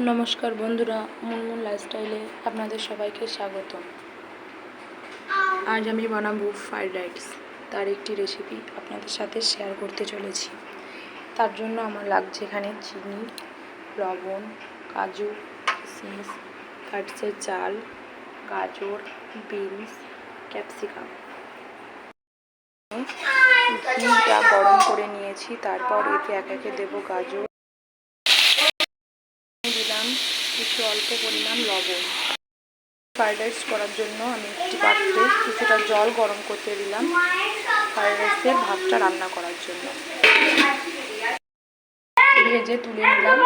নমস্কার বন্ধুরা, মুনমুন লাইফস্টাইলে আপনাদের সবাইকে স্বাগত। আজ আমি বানাবো ফ্রাইড রাইস। তার একটি রেসিপি আপনাদের সাথে শেয়ার করতে চলেছি। তার জন্য আমার লাগছে এখানে চিনি, লবণ, কাজু, কিশমিশ, কাঠের চাল, গাজর, বিনস, ক্যাপসিকাম। ঘিটা গরম করে নিয়েছি, তারপর এতে এক একে দেবো গাজর, দিলাম কিছু অল্প পরিমাণ লবণ। ফ্রাইড রাইস করার জন্য আমি একটি পাত্রে কিছুটা জল গরম করতে দিলাম ফ্রাইড রাইসের ভাতটা রান্না করার জন্য। ভেজে তুলে নিলাম,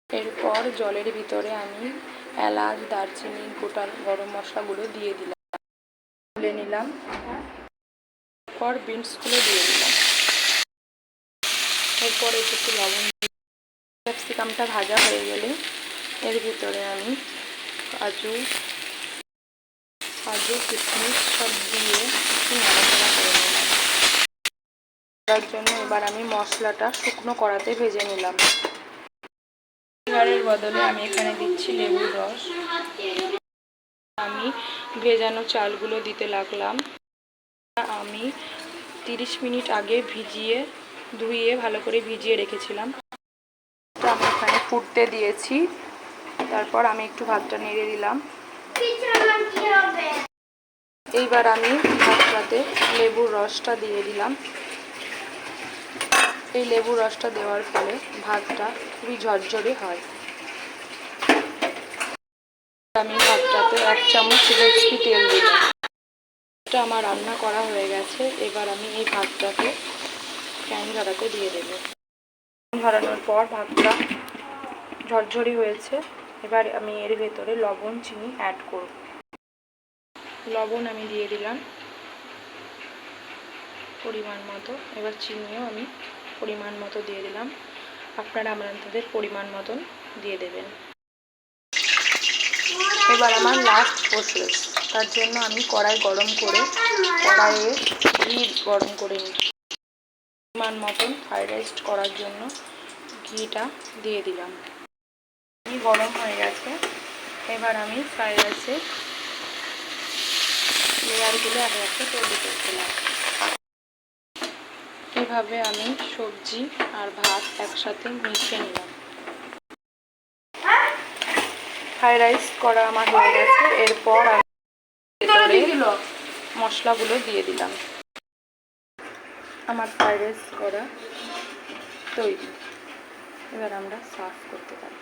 এরপর জলের ভিতরে আমি এলাচ, দারচিনি, গোটা গরম মশলাগুলো দিয়ে দিলাম, তুলে নিলাম। এরপর বিনসগুলো দিয়ে দিলাম, এরপর একটু লবণ। ক্যাপসিকামটা ভাজা হয়ে গেলে এর ভিতরে আমি কাজু, কিশমিশ সব দিয়ে একটু নাড়াচাড়া করে নিলাম। তার জন্য এবার আমি মশলাটা শুকনো কড়াতে ভেজে নিলাম। ভিনেগারের বদলে আমি এখানে দিচ্ছি লেবুর রস। আমি ভেজানো চালগুলো দিতে লাগলাম। আমি 30 মিনিট আগে ধুয়ে ভালো করে ভিজিয়ে রেখেছিলাম। আমি এখানে ফুটতে দিয়েছি, তারপর আমি একটু ভাতটা নেড়ে দিলাম। এইবার আমি ভাতটাতে লেবুর রসটা দিয়ে দিলাম। এই লেবুর রসটা দেওয়ার ফলে ভাতটা খুবই ঝরঝরে হয়। আমি ভাতটাতে 1 চামচ রেসিপি তেল দিলাম। এটা আমার রান্না করা হয়ে গেছে। এবার আমি এই ভাতটাকে ফ্যান ঝরাতে দিয়ে দেবো। ঝরানোর পর ভাতটা ঝরঝরি হয়েছে। এবার আমি এর ভেতরে লবণ, চিনি অ্যাড করব। লবণ আমি দিয়ে দিলাম পরিমাণ মতো। এবার চিনিও আমি পরিমাণ মতো দিয়ে দিলাম। আপনারা আপনাদের পরিমাণ মতন দিয়ে দেবেন। এবার আমার লাস্ট প্রসেস। তার জন্য আমি কড়াই গরম করে কড়াইয়ে ঘি গরম করে নিই। পরিমাণ মতন ফ্রাইড রাইস করার জন্য ঘিটা দিয়ে দিলাম। ঘি গরম হয়ে গেছে। এবার আমি ফ্রাইড রাইসের লেয়ারগুলো এক একটা তৈরি করছিলাম। এভাবে আমি সবজি আর ভাত একসাথে মিশিয়ে নিলাম। ফ্রাইড রাইস করা আমার হয়ে গেছে। এরপর আমি মশলাগুলো দিয়ে দিলাম। আমার ফ্রাইড রাইস করা তৈরি। এবার আমরা সার্ভ করতে পারি।